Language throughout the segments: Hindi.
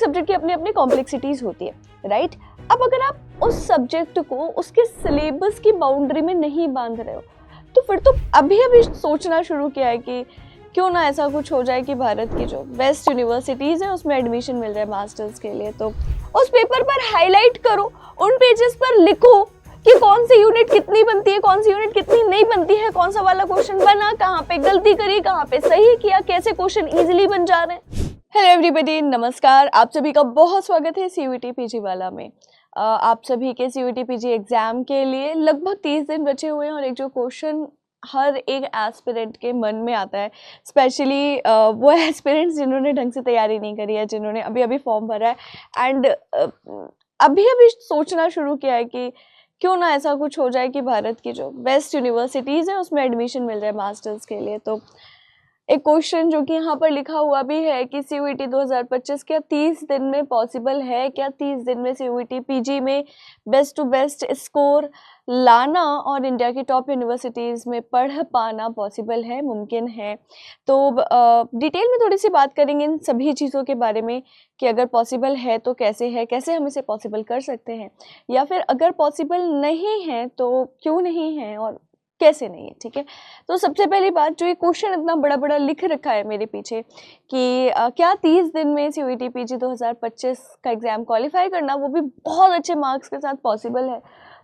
सब्जेक्ट की अपनी अपनी कॉम्प्लेक्सिटीज होती है, राइट। अब अगर आप उस सब्जेक्ट को उसके सिलेबस की बाउंड्री में नहीं बांध रहे हो तो फिर तो अभी सोचना शुरू किया है कि क्यों ना ऐसा कुछ हो जाए कि भारत की जो बेस्ट यूनिवर्सिटीज़ है उसमें एडमिशन मिल जाए मास्टर्स के लिए। तो उस पेपर पर हाईलाइट करो, उन पेजेस पर लिखो कि कौन सी यूनिट कितनी बनती है, कौन सी यूनिट कितनी नहीं बनती है, कौन सा वाला क्वेश्चन बना, कहाँ पे गलती करी, कहाँ पे सही किया, कैसे क्वेश्चन इजीली बन जा रहे हैं। हेलो एवरीबॉडी, नमस्कार, आप सभी का बहुत स्वागत है सीयूईटी पीजी वाला में। आप सभी के सीयूईटी पीजी एग्जाम के लिए लगभग 30 दिन बचे हुए हैं और एक जो क्वेश्चन हर एक एस्पिरेंट के मन में आता है, स्पेशली वो एस्पिरेंट्स जिन्होंने ढंग से तैयारी नहीं करी है, जिन्होंने अभी अभी फॉर्म भरा है एंड अभी सोचना शुरू किया है कि क्यों ना ऐसा कुछ हो जाए कि भारत की जो बेस्ट यूनिवर्सिटीज़ है उसमें एडमिशन मिल जाए मास्टर्स के लिए। तो एक क्वेश्चन जो कि यहाँ पर लिखा हुआ भी है कि सीयूईटी 2025 क्या 30 दिन में पॉसिबल है, क्या 30 दिन में सीयूईटी पीजी में बेस्ट टू बेस्ट स्कोर लाना और इंडिया की टॉप यूनिवर्सिटीज़ में पढ़ पाना पॉसिबल है, मुमकिन है। तो डिटेल में थोड़ी सी बात करेंगे इन सभी चीज़ों के बारे में कि अगर पॉसिबल है तो कैसे है, कैसे हम इसे पॉसिबल कर सकते हैं, या फिर अगर पॉसिबल नहीं है तो क्यों नहीं है और कैसे नहीं है। ठीक है, तो सबसे पहली बात, जो ये क्वेश्चन इतना बड़ा बड़ा लिख रखा है मेरे पीछे कि क्या 30 दिन में सीयूईटी पीजी 2025 का एग्ज़ाम क्वालिफाई करना, वो भी बहुत अच्छे मार्क्स के साथ पॉसिबल है,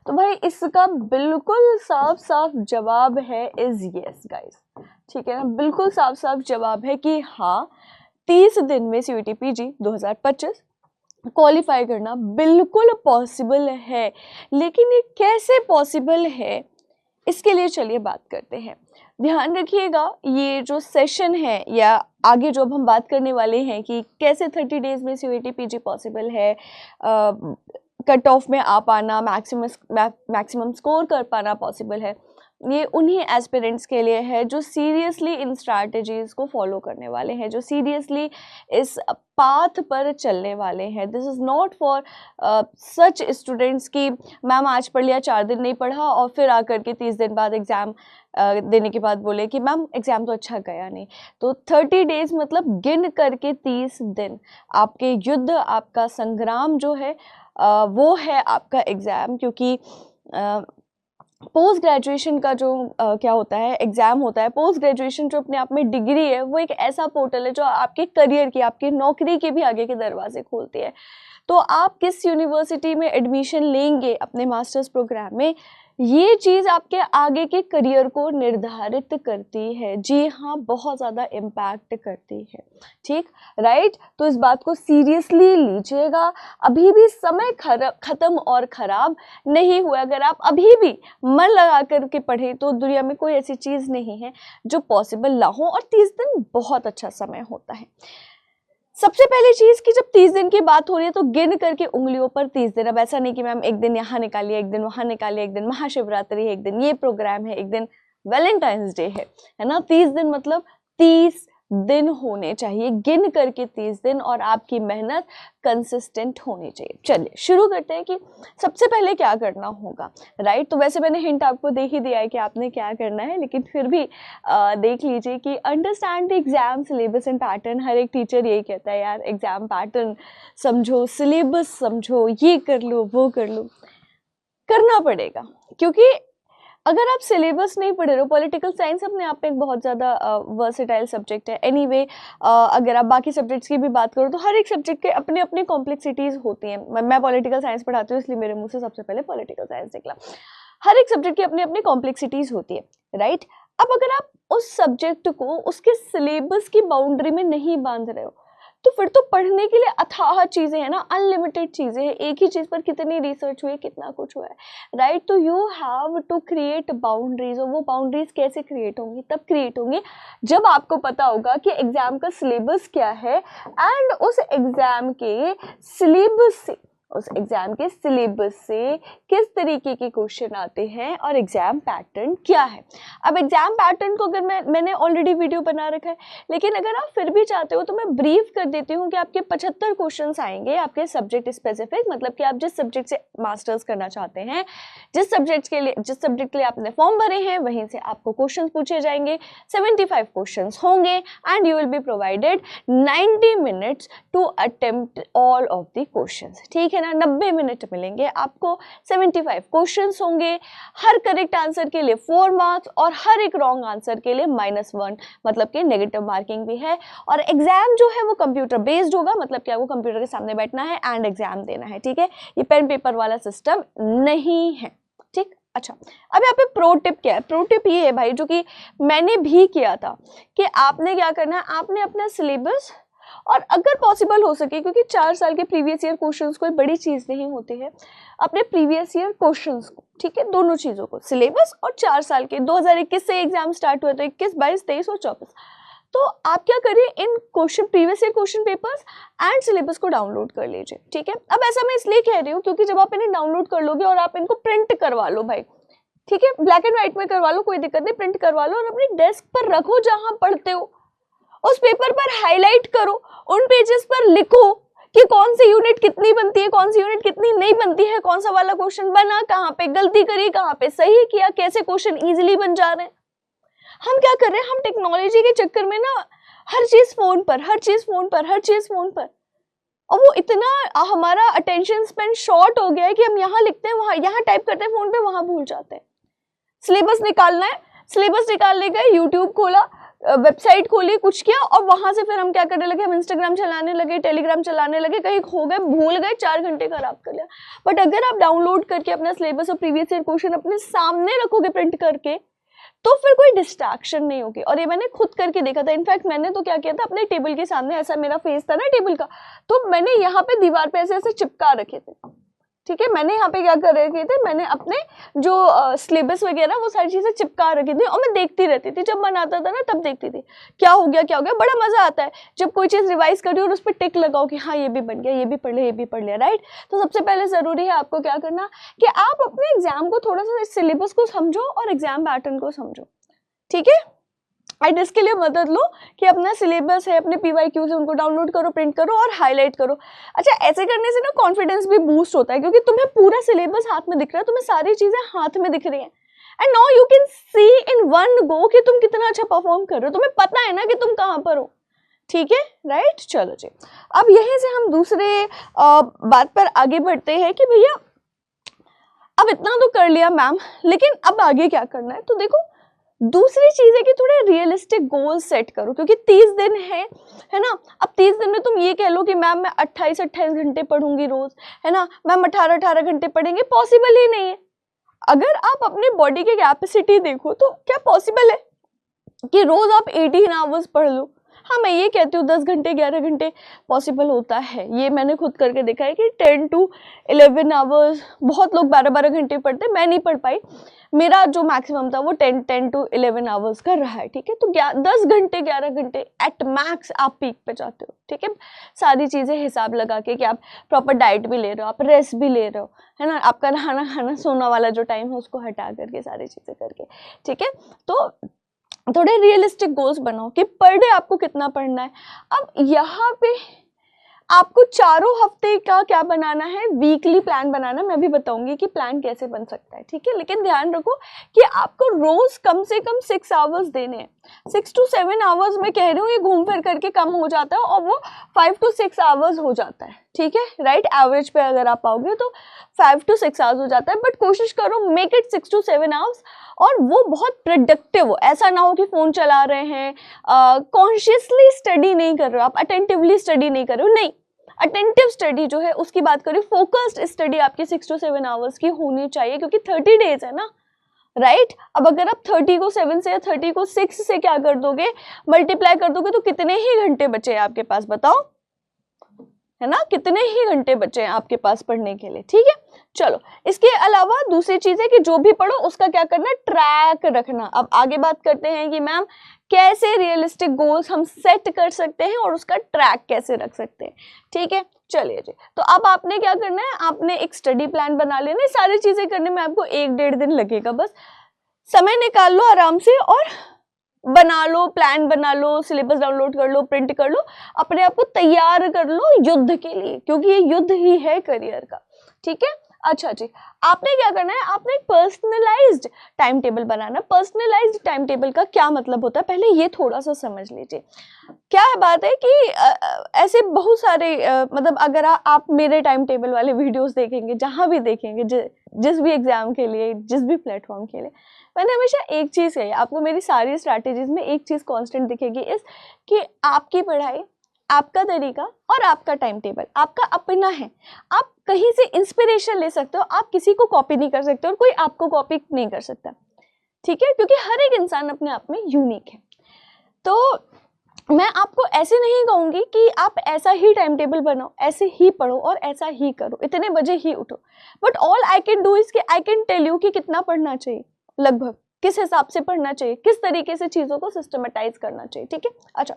तो भाई इसका बिल्कुल साफ साफ जवाब है इज़ यस गाइस। ठीक है ना, बिल्कुल साफ साफ जवाब है कि हाँ, 30 दिन में सीयूईटी पीजी 2025 क्वालिफाई करना बिल्कुल पॉसिबल है। लेकिन ये कैसे पॉसिबल है, इसके लिए चलिए बात करते हैं। ध्यान रखिएगा, ये जो सेशन है या आगे जो अब हम बात करने वाले हैं कि कैसे 30 डेज में सीयूईटी पीजी पॉसिबल है, कट ऑफ में आ पाना, मैक्सिमम स्कोर कर पाना पॉसिबल है, ये उन्हीं एस्पिरेंट्स के लिए है जो सीरियसली इन स्ट्रैटेजीज़ को फॉलो करने वाले हैं, जो सीरियसली इस पाथ पर चलने वाले हैं। This is not for such students की मैम आज पढ़ लिया, 4 दिन नहीं पढ़ा और फिर आकर के 30 दिन बाद एग्ज़ाम देने के बाद बोले कि मैम एग्ज़ाम तो अच्छा गया नहीं। तो 30 डेज़ मतलब गिन करके 30 दिन आपके युद्ध, आपका संग्राम जो है वो है आपका एग्ज़ाम। क्योंकि पोस्ट ग्रेजुएशन का जो क्या होता है, एग्ज़ाम होता है, पोस्ट ग्रेजुएशन जो अपने आप में डिग्री है, वो एक ऐसा पोर्टल है जो आपके करियर की, आपकी नौकरी के भी आगे के दरवाजे खोलती है। तो आप किस यूनिवर्सिटी में एडमिशन लेंगे अपने मास्टर्स प्रोग्राम में, ये चीज़ आपके आगे के करियर को निर्धारित करती है। जी हाँ, बहुत ज़्यादा इम्पैक्ट करती है। ठीक, राइट। तो इस बात को सीरियसली लीजिएगा, अभी भी समय ख़त्म और ख़राब नहीं हुआ। अगर आप अभी भी मन लगा करके पढ़ें तो दुनिया में कोई ऐसी चीज़ नहीं है जो पॉसिबल ना हो, और 30 दिन बहुत अच्छा समय होता है। सबसे पहली चीज़ कि जब 30 दिन की बात हो रही है तो गिन करके उंगलियों पर 30 दिन। अब ऐसा नहीं कि मैम एक दिन यहाँ निकालिए, एक दिन वहाँ निकालिए, एक दिन महाशिवरात्रि है, एक दिन ये प्रोग्राम है, एक दिन वैलेंटाइंस डे है ना। 30 दिन मतलब 30 दिन होने चाहिए, गिन करके 30 दिन, और आपकी मेहनत कंसिस्टेंट होनी चाहिए। चलिए शुरू करते हैं कि सबसे पहले क्या करना होगा, राइट। तो वैसे मैंने हिंट आपको दे ही दिया है कि आपने क्या करना है, लेकिन फिर भी देख लीजिए कि understand the exam syllabus and pattern. हर एक टीचर यही कहता है, यार एग्जाम पैटर्न समझो, सिलेबस समझो, ये कर लो, वो कर लो। करना पड़ेगा, क्योंकि अगर आप सिलेबस नहीं पढ़ रहे हो, पॉलिटिकल साइंस अपने आप में एक बहुत ज़्यादा वर्सेटाइल सब्जेक्ट है। एनीवे, अगर आप बाकी सब्जेक्ट्स की भी बात करो तो हर एक सब्जेक्ट के अपने अपने कॉम्प्लेक्सिटीज़ होती हैं। मैं पॉलिटिकल साइंस पढ़ाती हूँ, इसलिए मेरे मुंह से सबसे पहले पॉलिटिकल साइंस निकला। हर एक सब्जेक्ट की अपनी अपनी कॉम्प्लेक्सिटीज़ होती है, राइट। अब अगर आप उस सब्जेक्ट को उसके सिलेबस की बाउंड्री में नहीं बांध रहे हो तो फिर तो पढ़ने के लिए अथाह चीज़ें हैं ना, अनलिमिटेड चीज़ें हैं। एक ही चीज़ पर कितनी रिसर्च हुई है, कितना कुछ हुआ है, राइट। तो you have to create boundaries, और वो बाउंड्रीज कैसे क्रिएट होंगी, तब क्रिएट होंगी जब आपको पता होगा कि एग्ज़ाम का सिलेबस क्या है, एंड उस एग्ज़ाम के सिलेबस से उस एग्जाम के सिलेबस से किस तरीके के क्वेश्चन आते हैं और एग्जाम पैटर्न क्या है। अब एग्जाम पैटर्न को अगर मैंने ऑलरेडी वीडियो बना रखा है, लेकिन अगर आप फिर भी चाहते हो तो मैं ब्रीफ कर देती हूँ कि आपके 75 क्वेश्चंस आएंगे आपके सब्जेक्ट स्पेसिफिक, मतलब कि आप जिस सब्जेक्ट से मास्टर्स करना चाहते हैं, जिस सब्जेक्ट के लिए आपने फॉर्म भरे हैं वहीं से आपको क्वेश्चन पूछे जाएंगे। 75 क्वेश्चंस होंगे and you will be provided 90 minutes to attempt all of the questions. ठीक है ना, 90 मिनट मिलेंगे आपको। 75 क्वेश्चंस होंगे, हर करेक्ट आंसर के लिए 4 मार्क्स और हर एक रॉन्ग आंसर के लिए -1, मतलब कि नेगेटिव मार्किंग भी है। और एग्जाम जो है वो कंप्यूटर बेस्ड होगा, मतलब कि आपको कंप्यूटर के सामने बैठना है एंड एग्जाम देना है। ठीक है, ये पेन पेपर वाला सिस्टम नहीं है। ठीक, अच्छा, अब यहाँ पे प्रो टिप क्या है? प्रो टिप ये है भाई, जो कि मैंने भी किया था, कि आपने क्या करना है, आपने अपना सिलेबस, और अगर पॉसिबल हो सके, क्योंकि 4 साल के प्रीवियस ईयर क्वेश्चंस कोई बड़ी चीज़ नहीं होती है, अपने प्रीवियस ईयर क्वेश्चंस को, ठीक है, दोनों चीज़ों को, सिलेबस और 4 साल के, 2021 से एग्जाम स्टार्ट हुए तो 21, 22, 23 और 24, तो आप क्या करिए, in previous year question papers and syllabus को डाउनलोड कर लीजिए। ठीक है, अब ऐसा मैं इसलिए कह रही हूँ क्योंकि जब आप इन्हें डाउनलोड कर लोगे और आप इनको प्रिंट करवा लो भाई, ठीक है, ब्लैक एंड व्हाइट में करवा लो, कोई दिक्कत नहीं, प्रिंट करवा लो और अपनी डेस्क पर रखो जहां पढ़ते हो, उस पेपर पर हाईलाइट करो, उन पेजेस पर लिखो कि कौन सी यूनिट कितनी बनती है, कौन सी यूनिट कितनी नहीं बनती है, कौन सा वाला क्वेश्चन बना, कहाँ पे गलती करी, कहाँ पे सही किया, कैसे क्वेश्चन इजीली बन जा रहे हैं। हम क्या कर रहे हैं, हम टेक्नोलॉजी के चक्कर में ना हर चीज फोन पर, हर चीज फोन पर, हर चीज फोन पर, और वो इतना हमारा अटेंशन स्पेन शॉर्ट हो गया है कि हम यहाँ लिखते हैं, वहां यहाँ टाइप करते हैं फोन पे, वहां भूल जाते हैं। सिलेबस निकालना है, सिलेबस निकालने गए, यूट्यूब खोला, वेबसाइट खोली, कुछ किया, और वहां से फिर हम क्या करने लगे, हम इंस्टाग्राम चलाने लगे, टेलीग्राम चलाने लगे, कहीं खो गए, भूल गए, 4 घंटे खराब कर लिया। बट अगर आप डाउनलोड करके अपना सिलेबस और प्रीवियस ईयर क्वेश्चन अपने सामने रखोगे प्रिंट करके, तो फिर कोई डिस्ट्रैक्शन नहीं होगी। और ये मैंने खुद करके देखा था। इनफैक्ट मैंने तो क्या किया था, अपने टेबल के सामने, ऐसा मेरा फेस था ना टेबल का, तो मैंने यहाँ पे दीवार पे ऐसे ऐसे चिपका रखे थे। ठीक है, मैंने यहाँ पे क्या कर रखे थे, मैंने अपने जो सिलेबस वगैरह वो सारी चीजें चिपका रखी थी और मैं देखती रहती थी, जब मन आता था ना तब देखती थी क्या हो गया क्या हो गया। बड़ा मजा आता है जब कोई चीज रिवाइज करी और उस पर टिक लगाओ कि हाँ ये भी बन गया, ये भी पढ़ लिया, ये भी पढ़ लिया, राइट। तो सबसे पहले जरूरी है आपको क्या करना कि आप अपने एग्जाम को थोड़ा सा सिलेबस को समझो और एग्जाम पैटर्न को समझो। ठीक है, एंड इसके लिए मदद लो कि अपना सिलेबस है, अपने PYQ से उनको डाउनलोड करो, प्रिंट करो और हाईलाइट करो। अच्छा, ऐसे करने से ना कॉन्फिडेंस भी बूस्ट होता है, क्योंकि तुम्हें पूरा सिलेबस हाथ में दिख रहा है, तुम्हें सारी चीजें हाथ में दिख रही हैं, and now you can see in one go कि तुम कितना अच्छा परफॉर्म कर रहे हो, तुम्हें पता है ना कि तुम कहाँ पर हो। ठीक है, राइट। चलो जी, अब यहीं से हम दूसरे बात पर आगे बढ़ते हैं कि भैया अब इतना तो कर लिया मैम, लेकिन अब आगे क्या करना है। तो देखो, दूसरी चीज है कि थोड़े रियलिस्टिक गोल सेट करो, क्योंकि 30 दिन है ना। अब 30 दिन में तुम ये कह लो कि मैम मैं 28 घंटे पढ़ूंगी रोज, है ना, मैम 18 घंटे पढ़ेंगे, पॉसिबल ही नहीं है। अगर आप अपने बॉडी की कैपेसिटी देखो तो क्या पॉसिबल है कि रोज आप 18 आवर्स पढ़ लो। हाँ, मैं ये कहती हूँ 10 घंटे 11 घंटे पॉसिबल होता है, ये मैंने खुद करके देखा है कि 10 to 11 आवर्स, बहुत लोग 12 घंटे पढ़ते, मैं नहीं पढ़ पाई, मेरा जो मैक्सिमम था वो 10 to 11 आवर्स का रहा है। ठीक है, तो 10 घंटे 11 घंटे एट मैक्स आप पीक पे जाते हो। ठीक है, सारी चीज़ें हिसाब लगा के कि आप प्रॉपर डाइट भी ले रहे हो, आप रेस्ट भी ले रहे हो, है ना, आपका नहाना खाना सोना वाला जो टाइम है उसको हटा करके सारी चीज़ें करके। ठीक है, तो थोड़े रियलिस्टिक गोल्स बनाओ कि पर डे आपको कितना पढ़ना है। अब यहाँ पे आपको चारों हफ्ते का क्या बनाना है, वीकली प्लान बनाना, मैं भी बताऊंगी कि प्लान कैसे बन सकता है। ठीक है, लेकिन ध्यान रखो कि आपको रोज कम से कम 6 आवर्स देने हैं। 6 to 7 आवर्स मैं कह रही हूँ, ये घूम फिर करके कम हो जाता है और वो 5 to 6 आवर्स हो जाता है। ठीक है, राइट, एवरेज पे अगर आप आओगे तो 5 to 6 आवर्स हो जाता है, बट कोशिश करो मेक इट 6 to 7 आवर्स, और वो बहुत प्रोडक्टिव हो। ऐसा ना हो कि फोन चला रहे हैं, कॉन्शियसली स्टडी नहीं कर रहे हो आप, अटेंटिवली स्टडी नहीं कर रहे हो, नहीं, अटेंटिव स्टडी जो है उसकी बात करें, फोकस्ड स्टडी आपकी 6 to 7 आवर्स की होनी चाहिए, क्योंकि 30 डेज है ना, राइट। अब अगर आप 30 को 7 से या 30 को 6 से क्या कर दोगे, मल्टीप्लाई कर दोगे, तो कितने ही घंटे बचे हैं आपके पास, बताओ, है ना, कितने ही घंटे बचे हैं आपके पास पढ़ने के लिए। ठीक है, चलो, इसके अलावा दूसरी चीज है कि जो भी पढ़ो उसका क्या करना है, ट्रैक रखना। अब आगे बात करते हैं कि मैम कैसे रियलिस्टिक गोल्स हम सेट कर सकते हैं और उसका ट्रैक कैसे रख सकते हैं। ठीक है, चलिए जी। तो अब आपने क्या करना है, आपने एक स्टडी प्लान बना लेना है। सारी चीजें करने में आपको 1-1.5 दिन लगेगा, बस समय निकाल लो आराम से और बना लो, प्लान बना लो, सिलेबस डाउनलोड कर लो, प्रिंट कर लो, अपने आप को तैयार कर लो युद्ध के लिए, क्योंकि ये युद्ध ही है करियर का। ठीक है, अच्छा जी। आपने क्या करना है, आपने एक पर्सनलाइज्ड टाइम टेबल बनाना। पर्सनलाइज्ड टाइम टेबल का क्या मतलब होता है, पहले ये थोड़ा सा समझ लीजिए। क्या बात है कि ऐसे बहुत सारे मतलब अगर आप मेरे टाइम टेबल वाले वीडियोस देखेंगे, जहां भी देखेंगे, जिस भी एग्जाम के लिए, जिस भी प्लेटफॉर्म के लिए, मैंने हमेशा एक चीज कही, आपको मेरी सारी स्ट्रैटेजीज में एक चीज कांस्टेंट दिखेगी, इस कि आपकी पढ़ाई, आपका तरीका और आपका टाइम टेबल आपका अपना है। आप कहीं से इंस्पिरेशन ले सकते हो, आप किसी को कॉपी नहीं कर सकते और कोई आपको कॉपी नहीं कर सकता। ठीक है, क्योंकि हर एक इंसान अपने आप में यूनिक है। तो मैं आपको ऐसे नहीं कहूंगी कि आप ऐसा ही टाइम टेबल बनाओ, ऐसे ही पढ़ो और ऐसा ही करो, इतने बजे ही उठो। But all I can do is कि आई कैन टेल यू कि कितना पढ़ना चाहिए, लगभग किस हिसाब से पढ़ना चाहिए, किस तरीके से चीजों को सिस्टमेटाइज करना चाहिए। ठीक है, अच्छा।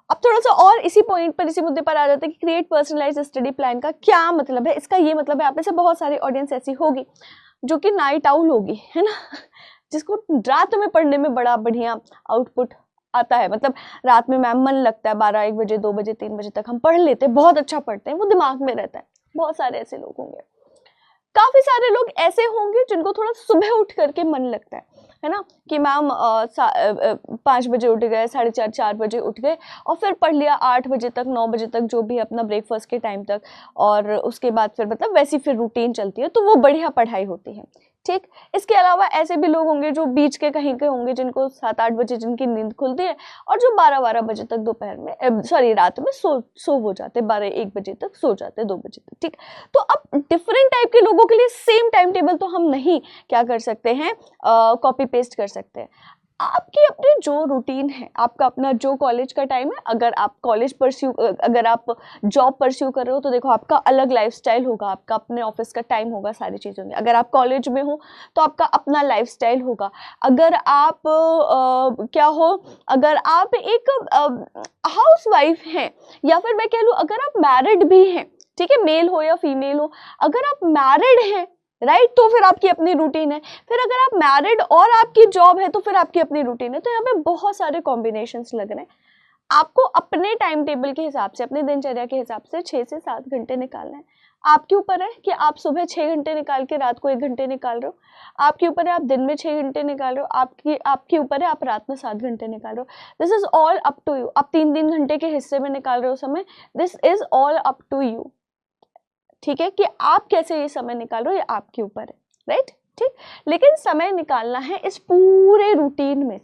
अब थोड़ा सा और इसी पॉइंट पर, इसी मुद्दे पर आ जाते हैं कि क्रिएट पर्सनलाइज्ड स्टडी प्लान का क्या मतलब है। इसका ये मतलब है, आप में से बहुत सारी ऑडियंस ऐसी होगी जो कि नाइट आउल होगी, है ना, जिसको रात में पढ़ने में बड़ा बढ़िया आउटपुट आता है। मतलब रात में मैम मन लगता है, 12-1 बजे, 2 बजे, 3 बजे तक हम पढ़ लेते हैं, बहुत अच्छा पढ़ते हैं, वो दिमाग में रहता है। बहुत सारे ऐसे लोग होंगे। काफी सारे लोग ऐसे होंगे जिनको थोड़ा सुबह उठ करके मन लगता है ना, कि मैम 5 बजे उठ गए, 4:30 बजे उठ गए और फिर पढ़ लिया 8 बजे तक, 9 बजे तक, जो भी अपना ब्रेकफास्ट के टाइम तक, और उसके बाद फिर मतलब वैसी फिर रूटीन चलती है, तो वो बढ़िया पढ़ाई होती है। ठीक, इसके अलावा ऐसे भी लोग होंगे जो बीच के कहीं के होंगे, जिनको 7-8 बजे जिनकी नींद खुलती है और जो 12-12 बजे तक दोपहर में रात में सो हो जाते, 12-1 बजे तक सो जाते, 2 बजे तक। ठीक, तो अब डिफरेंट टाइप के लोगों के लिए सेम टाइम टेबल तो हम नहीं क्या कर सकते हैं, कॉपी पेस्ट कर सकते हैं। आपकी अपनी जो रूटीन है, आपका अपना जो कॉलेज का टाइम है, अगर आप अगर आप जॉब परस्यू कर रहे हो तो देखो आपका अलग लाइफस्टाइल होगा, आपका अपने ऑफिस का टाइम होगा, सारी चीज़ें होंगी। अगर आप कॉलेज में हो तो आपका अपना लाइफस्टाइल होगा। अगर आप अगर आप एक हाउस वाइफ हैं, या फिर मैं कह लूँ अगर आप मैरिड भी हैं, ठीक है, मेल हो या फीमेल हो, अगर आप मैरिड हैं, राइट, तो फिर आपकी अपनी रूटीन है। फिर अगर आप मैरिड और आपकी जॉब है तो फिर आपकी अपनी रूटीन है। तो यहाँ पे बहुत सारे कॉम्बिनेशंस लग रहे हैं। आपको अपने टाइम टेबल के हिसाब से, अपने दिनचर्या के हिसाब से 6 से 7 घंटे निकालना है। आपके ऊपर है कि आप सुबह 6 घंटे निकाल के रात को 1 घंटे निकाल रहे हो। आपके ऊपर है आप दिन में 6 घंटे निकाल रहे हो। आपके ऊपर है आप रात में 7 घंटे निकाल रहे हो। This is all up to you. आप 3-3 घंटे के हिस्से में निकाल रहे हो समय, this is all up to you. ठीक है, कि आप कैसे ये समय निकाल रहे हो, ये आपके ऊपर है, राइट। ठीक, लेकिन समय निकालना है इस पूरे रूटीन में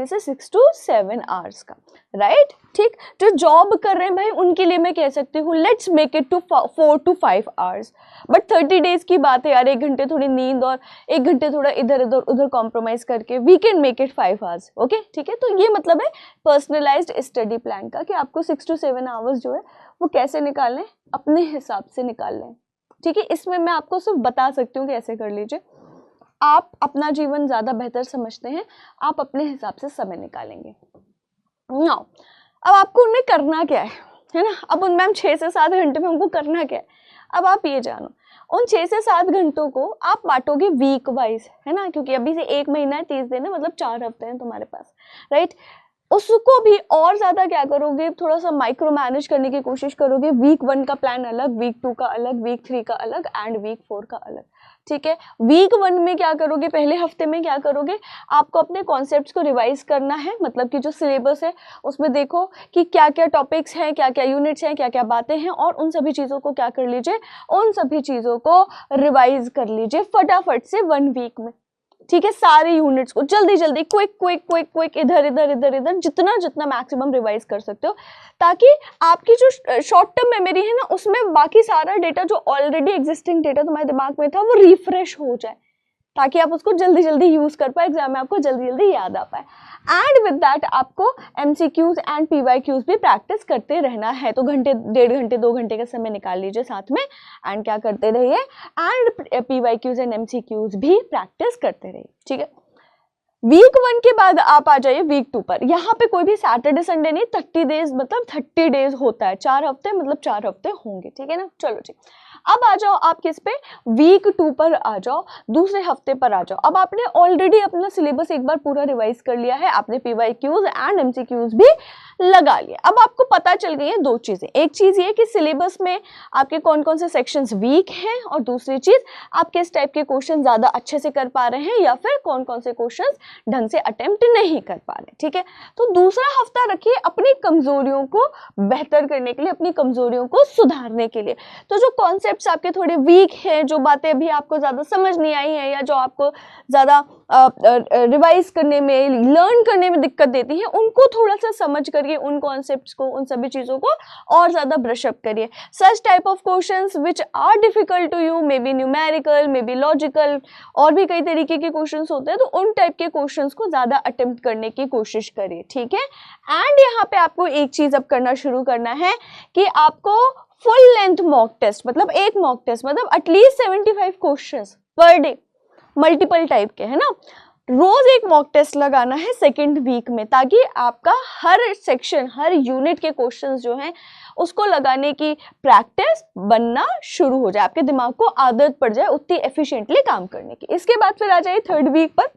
से, 6 to 7 आवर्स का, राइट। ठीक, जो जॉब कर रहे हैं भाई उनके लिए मैं कह सकती हूँ let's make it two 4 to 5 hours. But 30 days की बात है यार, 1 घंटे थोड़ी नींद और 1 घंटे थोड़ा इधर उधर कॉम्प्रोमाइज करके we can make it 5 hours. Okay, ठीक है। तो ये मतलब है पर्सनलाइज्ड स्टडी प्लान का, कि आपको 6 to 7 आवर्स जो है वो कैसे निकालने, अपने हिसाब से निकाल लें। ठीक है, इसमें मैं आपको सिर्फ बता सकती हूँ कि ऐसे कर लीजिए। आप अपना जीवन ज्यादा बेहतर समझते हैं, आप अपने हिसाब से समय निकालेंगे। नाउ अब आपको उनमें करना क्या है ना। अब उनमें हम 6 से 7 घंटे में हमको करना क्या है, अब आप ये जानो। उन 6 से 7 घंटों को आप बांटोगे वीक वाइज, है ना, क्योंकि अभी से 1 महीना है, 30 दिन है, मतलब 4 हफ्ते हैं तुम्हारे पास, राइट। उसको भी और ज्यादा क्या करोगे, थोड़ा सा माइक्रो मैनेज करने की कोशिश करोगे। वीक 1 का प्लान अलग, वीक 2 का अलग, वीक 3 का अलग एंड वीक 4 का अलग। ठीक है, वीक 1 में क्या करोगे, पहले हफ्ते में क्या करोगे, आपको अपने कॉन्सेप्ट्स को रिवाइज करना है। मतलब कि जो सिलेबस है उसमें देखो कि क्या क्या टॉपिक्स हैं, क्या क्या यूनिट्स हैं, क्या क्या बातें हैं, और उन सभी चीज़ों को क्या कर लीजिए, उन सभी चीज़ों को रिवाइज कर लीजिए फटाफट से 1 वीक में। ठीक है, सारे यूनिट्स को जल्दी जल्दी क्विक इधर जितना मैक्सिमम रिवाइज कर सकते हो, ताकि आपकी जो शॉर्ट टर्म मेमोरी है ना, उसमें बाकी सारा डेटा जो ऑलरेडी एग्जिस्टिंग डेटा तुम्हारे दिमाग में था वो रिफ्रेश हो जाए, ताकि आप उसको जल्दी जल्दी यूज कर पाए, एग्जाम में आपको जल्दी जल्दी याद आ पाए। एंड विद दैट आपको MCQs एंड PYQs भी प्रैक्टिस करते रहना है। तो घंटे, 1.5 घंटे, 2 घंटे का समय निकाल लीजिए साथ में एंड क्या करते रहिए, एंड PYQs एंड MCQs भी प्रैक्टिस करते रहिए, ठीक है। वीक 1 के बाद आप आ जाइए वीक 2 पर। यहाँ पे कोई भी सैटरडे संडे नहीं, 30 डेज मतलब 30 डेज होता है, 4 हफ्ते मतलब 4 हफ्ते होंगे, ठीक है ना। चलो ठीक, अब आ जाओ आप किस पे, वीक 2 पर आ जाओ, दूसरे हफ्ते पर आ जाओ। अब आपने ऑलरेडी अपना सिलेबस एक बार पूरा रिवाइज कर लिया है, आपने PYQs एंड MCQs भी लगा लिया। अब आपको पता चल गई है दो चीजें, एक चीज ये कि सिलेबस में आपके कौन कौन से सेक्शंस वीक हैं, और दूसरी चीज आप किस टाइप के क्वेश्चन ज्यादा अच्छे से कर पा रहे हैं या फिर कौन कौन से क्वेश्चन ढंग से अटेम्प्ट नहीं कर पा रहे, ठीक है। तो दूसरा हफ्ता रखिए अपनी कमजोरियों को बेहतर करने के लिए, अपनी कमजोरियों को सुधारने के लिए। तो जो कॉन्सेप्ट्स आपके थोड़े वीक हैं, जो बातें अभी आपको ज्यादा समझ नहीं आई हैं, या जो आपको ज्यादा रिवाइज करने में, लर्न करने में दिक्कत देती है, उनको थोड़ा सा समझ करिए, उन कॉन्सेप्ट्स को, उन सभी चीजों को और ज्यादा ब्रश अप करिए। Such type of questions which are difficult to you, may be numerical, may be logical, और भी कई तरीके के क्वेश्चंस होते हैं, तो उन टाइप के क्वेश्चंस को ज्यादा अटेम्प्ट करने की कोशिश करिए, ठीक है। एंड यहाँ पे आपको एक चीज अब करना शुरू करना है कि आपको फुल लेंथ मॉक टेस्ट, मतलब एक मॉक टेस्ट मतलब at least 75 questions per day, multiple type के, है ना, रोज एक मॉक टेस्ट लगाना है सेकेंड वीक में, ताकि आपका हर सेक्शन, हर यूनिट के क्वेश्चंस जो हैं उसको लगाने की प्रैक्टिस बनना शुरू हो जाए, आपके दिमाग को आदत पड़ जाए उतनी एफिशिएंटली काम करने की। इसके बाद फिर आ जाइए थर्ड वीक पर।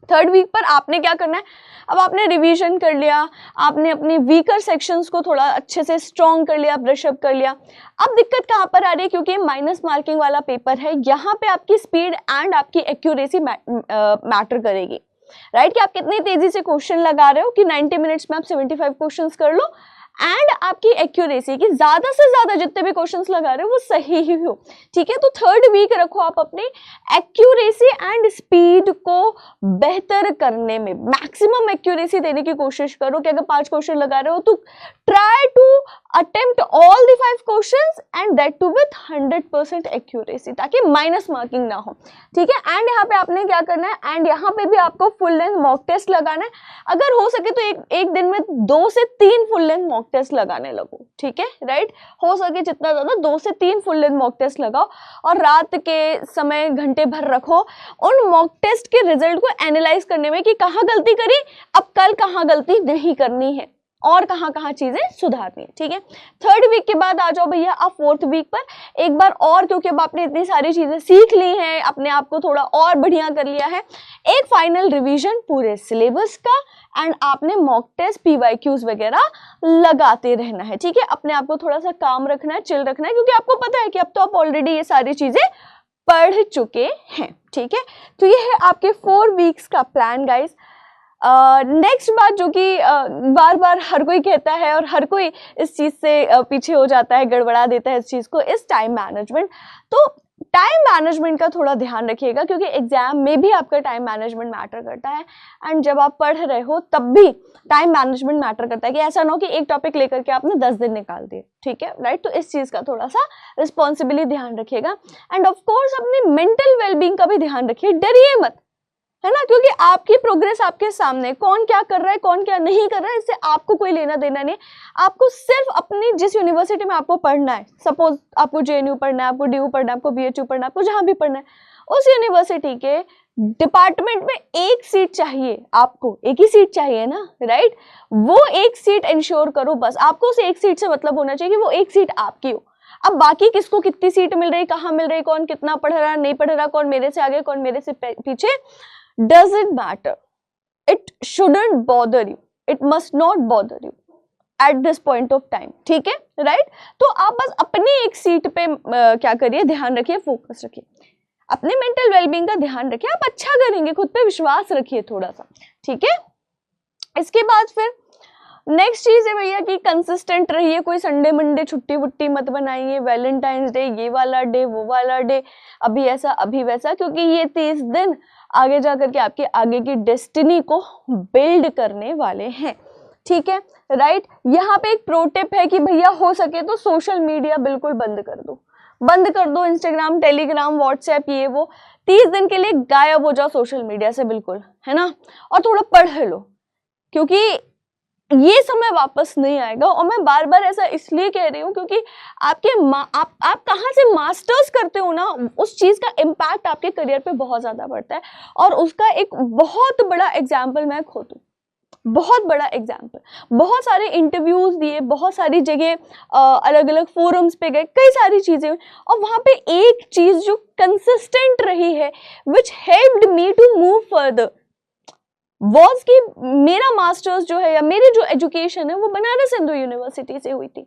थर्ड वीक पर आपने क्या करना है, अब आपने रिवीजन कर लिया, आपने अपने वीकर सेक्शंस को थोड़ा अच्छे से स्ट्रॉन्ग कर लिया, ब्रश अप कर लिया। अब दिक्कत कहाँ पर आ रही है, क्योंकि माइनस मार्किंग वाला पेपर है, यहाँ पे आपकी स्पीड एंड आपकी एक्यूरेसी मैटर करेगी, राइट, कि आप कितनी तेजी से क्वेश्चन लगा रहे हो, कि 90 मिनट्स में आप 75 क्वेश्चंस कर लो, एंड आपकी एक्यूरेसी की ज्यादा से ज्यादा जितने भी क्वेश्चंस लगा रहे हो वो सही ही हो, ठीक है। तो थर्ड वीक रखो आप अपनी एक्यूरेसी एंड स्पीड को बेहतर करने में, मैक्सिमम एक्यूरेसी देने की कोशिश करो, कि अगर 5 क्वेश्चन लगा रहे हो तो try to attempt all the 5 questions and that too with 100% accuracy, ताकि माइनस मार्किंग ना हो, ठीक है। एंड यहाँ पे आपने क्या करना है, एंड यहाँ पे भी आपको फुल लेंथ मॉक टेस्ट लगाना है। अगर हो सके तो एक दिन में 2 से 3 फुल लेंथ मॉक टेस्ट लगाने लगो, ठीक है, राइट। हो सके जितना ज्यादा 2 से 3 फुल लेंथ मॉक टेस्ट लगाओ, और रात के समय घंटे भर रखो उन मॉक टेस्ट के रिजल्ट को एनालाइज करने में, कि कहाँ गलती करी, अब कल कहाँ गलती नहीं करनी है, और कहाँ कहाँ चीजें सुधारनी है, ठीक है। थर्ड वीक के बाद आ जाओ भैया आप फोर्थ वीक पर एक बार और, क्योंकि अब आपने इतनी सारी चीजें सीख ली हैं, अपने आप को थोड़ा और बढ़िया कर लिया है, एक फाइनल रिवीजन पूरे सिलेबस का, एंड आपने मॉक टेस्ट PYQs वगैरह लगाते रहना है, ठीक है। अपने आप को थोड़ा सा काम रखना है, चिल रखना है, क्योंकि आपको पता है कि अब तो आप ऑलरेडी ये सारी चीजें पढ़ चुके हैं, ठीक है। तो ये है आपके 4 वीक्स का प्लान गाइस। नेक्स्ट बात जो कि बार बार हर कोई कहता है, और हर कोई इस चीज से पीछे हो जाता है, गड़बड़ा देता है इस चीज को, इस टाइम मैनेजमेंट। तो टाइम मैनेजमेंट का थोड़ा ध्यान रखिएगा, क्योंकि एग्जाम में भी आपका टाइम मैनेजमेंट मैटर करता है, एंड जब आप पढ़ रहे हो तब भी टाइम मैनेजमेंट मैटर करता है, कि ऐसा ना हो कि एक टॉपिक लेकर के आपने 10 दिन निकाल दिए, ठीक है, राइट। तो इस चीज का थोड़ा सा रिस्पॉन्सिबिलिटी ध्यान रखिएगा, एंड ऑफ कोर्स अपनी मेंटल वेलबींग का भी ध्यान रखिए, डरिए मत, है ना, क्योंकि आपकी प्रोग्रेस आपके सामने, कौन क्या कर रहा है, कौन क्या नहीं कर रहा है, इससे आपको कोई लेना देना नहीं। आपको सिर्फ अपनी जिस यूनिवर्सिटी में आपको पढ़ना है, सपोज आपको JNU पढ़ना है, आपको DU पढ़ना है, आपको BHU पढ़ना है, आपको जहां भी पढ़ना है, उस यूनिवर्सिटी के डिपार्टमेंट में एक सीट चाहिए, आपको एक ही सीट चाहिए ना, राइट। वो एक सीट इंश्योर करो, बस आपको उस एक सीट से मतलब होना चाहिए कि वो एक सीट आपकी हो। अब बाकी किसको कितनी सीट मिल रही, कहाँ मिल रही, कौन कितना पढ़ रहा, नहीं पढ़ रहा, कौन मेरे से आगे, कौन मेरे से पीछे, doesn't matter. It shouldn't bother you. It must not bother you at this point of time. ठीक है, right? तो आप बस अपनी एक सीट पे क्या करिए, ध्यान रखिए, फोकस रखिए, अपने मेंटल वेलबींग का ध्यान रखिए, आप अच्छा करेंगे, खुद पे विश्वास रखिए थोड़ा सा, ठीक है। इसके बाद फिर नेक्स्ट चीज है भैया कि कंसिस्टेंट रहिए, कोई संडे मंडे छुट्टी वुट्टी मत बनाइए, वैलेंटाइंस डे, ये वाला डे, वो वाला डे, अभी ऐसा अभी वैसा, क्योंकि ये 30 दिन आगे जाकर के आपके आगे की डेस्टिनी को बिल्ड करने वाले हैं, ठीक है, राइट। यहाँ पे एक प्रो टिप है कि भैया हो सके तो सोशल मीडिया बिल्कुल बंद कर दो, बंद कर दो, इंस्टाग्राम, टेलीग्राम, व्हाट्सएप, ये वो 30 दिन के लिए गायब हो जाओ सोशल मीडिया से बिल्कुल, है ना, और थोड़ा पढ़ लो, क्योंकि ये समय वापस नहीं आएगा। और मैं बार बार ऐसा इसलिए कह रही हूँ क्योंकि आप कहाँ से मास्टर्स करते हो ना, उस चीज़ का इम्पैक्ट आपके करियर पे बहुत ज़्यादा पड़ता है। और उसका एक बहुत बड़ा एग्जाम्पल मैं खुद हूँ, बहुत बड़ा एग्जाम्पल। बहुत सारे इंटरव्यूज दिए, बहुत सारी जगह अलग अलग फोरम्स पे गए, कई सारी चीज़ें, और वहाँ पे एक चीज़ जो कंसिस्टेंट रही है which helped me to move further was कि मेरा मास्टर्स जो है या मेरी जो एजुकेशन है वो बनारस हिंदू यूनिवर्सिटी से हुई थी।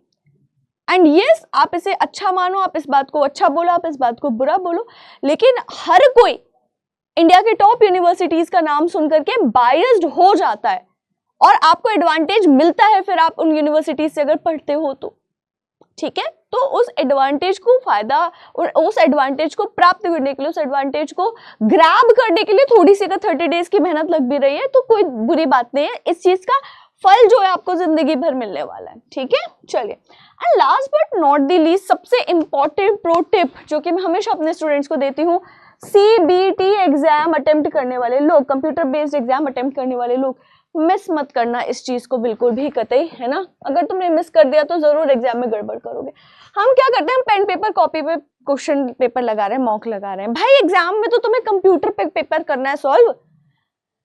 एंड यस, आप इसे अच्छा मानो, आप इस बात को अच्छा बोलो, आप इस बात को बुरा बोलो, लेकिन हर कोई इंडिया के टॉप यूनिवर्सिटीज का नाम सुनकर के बायस्ड हो जाता है और आपको एडवांटेज मिलता है फिर आप उन यूनिवर्सिटीज से अगर पढ़ते हो तो, ठीक है। तो उस एडवांटेज को फायदा, उस एडवांटेज को प्राप्त करने के लिए, उस एडवांटेज को ग्रैब करने के लिए थोड़ी सी 30 डेज की मेहनत लग भी रही है तो कोई बुरी बात नहीं है। इस चीज का फल जो है आपको जिंदगी भर मिलने वाला है, ठीक है। चलिए, and last but not the least, सबसे इंपॉर्टेंट प्रो टिप जो कि मैं हमेशा अपने स्टूडेंट्स को देती हूँ, CBT एग्जाम अटेम्प्ट करने वाले लोग, कंप्यूटर बेस्ड एग्जाम अटेम्प्ट करने वाले लोग, मिस मत करना इस चीज को बिल्कुल भी, कतई, है ना। अगर तुमने मिस कर दिया तो जरूर एग्जाम में गड़बड़ करोगे। हम क्या करते हैं, हम पेन पेपर कॉपी पे क्वेश्चन पेपर लगा रहे हैं, मॉक लगा रहे हैं। भाई एग्जाम में तो तुम्हें कंप्यूटर पे पेपर करना है सॉल्व,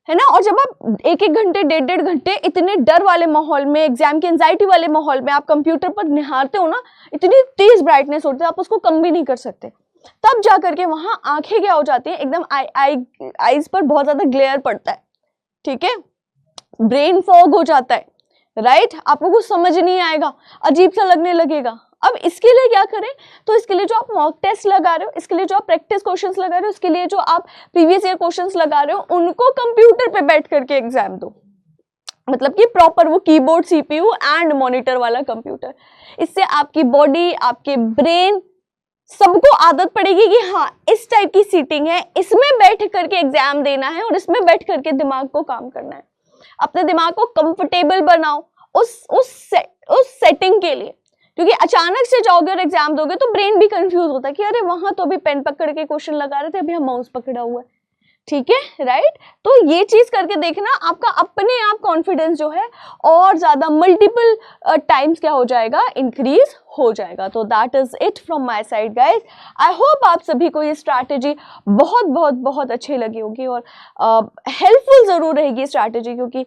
है ना। और जब आप 1-1 घंटे, 1.5 घंटे इतने डर वाले माहौल में, एग्जाम के एंजाइटी वाले माहौल में आप कंप्यूटर पर निहारते हो ना, इतनी तेज ब्राइटनेस होती है, आप उसको कम भी नहीं कर सकते। तब जा करके वहां आंखें क्या हो जाती हैं, एकदम आईज पर बहुत ज्यादा ग्लेयर पड़ता है, ठीक है, ब्रेन फॉग हो जाता है, राइट। आपको कुछ समझ नहीं आएगा, अजीब सा लगने लगेगा। अब इसके लिए क्या करें, तो इसके लिए जो आप मॉक टेस्ट लगा रहे हो, इसके लिए जो आप प्रैक्टिस क्वेश्चंस लगा रहे हो, इसके लिए जो आप प्रीवियस ईयर क्वेश्चंस लगा रहे हो, उनको कंप्यूटर पे बैठ करके एग्जाम दो। मतलब कि प्रॉपर वो कीबोर्ड, CPU एंड मॉनिटर वाला कंप्यूटर। इससे आपकी बॉडी, आपके ब्रेन, सबको आदत पड़ेगी कि हाँ इस टाइप की सीटिंग है, इसमें बैठ करके एग्जाम देना है और इसमें बैठ करके दिमाग को काम करना है। अपने दिमाग को कंफर्टेबल बनाओ उस सेटिंग के लिए, क्योंकि अचानक से जाओगे और एग्जाम दोगे तो ब्रेन भी कंफ्यूज होता है कि अरे वहां तो अभी पेन पकड़ के क्वेश्चन लगा रहे थे, अभी हम माउस पकड़ा हुआ है, ठीक है, राइट। तो ये चीज करके देखना, आपका अपने आप कॉन्फिडेंस जो है और ज्यादा मल्टीपल टाइम्स क्या हो जाएगा, इंक्रीज हो जाएगा। तो that is it from my side guys. I hope आप सभी को ये स्ट्रैटेजी बहुत बहुत बहुत अच्छी लगी होगी और हेल्पफुल जरूर रहेगी स्ट्रैटेजी, क्योंकि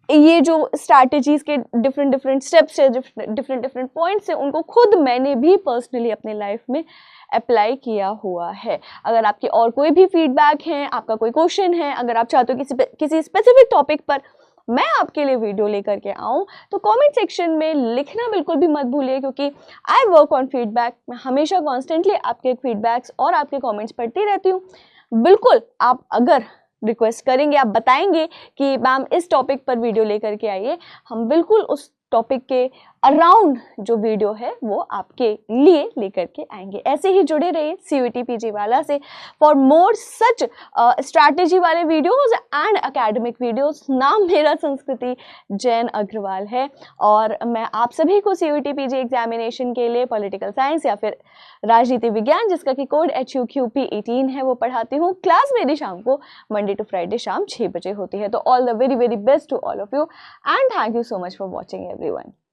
ये जो स्ट्रैटेजीज के डिफरेंट स्टेप्स है, डिफरेंट पॉइंट्स है, उनको खुद मैंने भी पर्सनली अपने लाइफ में अप्लाई किया हुआ है। अगर आपके और कोई भी फीडबैक है, आपका कोई क्वेश्चन है, अगर आप चाहते हो किसी स्पेसिफिक टॉपिक पर मैं आपके लिए वीडियो लेकर के आऊँ, तो कमेंट सेक्शन में लिखना बिल्कुल भी मत भूलिए, क्योंकि आई वर्क ऑन फीडबैक। मैं हमेशा कॉन्स्टेंटली आपके फीडबैक्स और आपके कॉमेंट्स पढ़ती रहती हूँ। बिल्कुल, आप अगर रिक्वेस्ट करेंगे, आप बताएंगे कि मैम इस टॉपिक पर वीडियो लेकर के आइए, हम बिल्कुल उस टॉपिक के अराउंड जो वीडियो है वो आपके लिए लेकर के आएंगे। ऐसे ही जुड़े रहिए CUET PG वाला से फॉर मोर सच स्ट्रैटेजी वाले वीडियोस एंड एकेडमिक वीडियोस। नाम मेरा संस्कृति जैन अग्रवाल है और मैं आप सभी को CUET PG एग्जामिनेशन के लिए पॉलिटिकल साइंस या फिर राजनीति विज्ञान, जिसका कि कोड HUQP 18 है, वो पढ़ाती हूँ। क्लास मेरी शाम को मंडे टू फ्राइडे शाम 6 बजे होती है। तो all the very very best to all of you and thank you so much for watching everyone.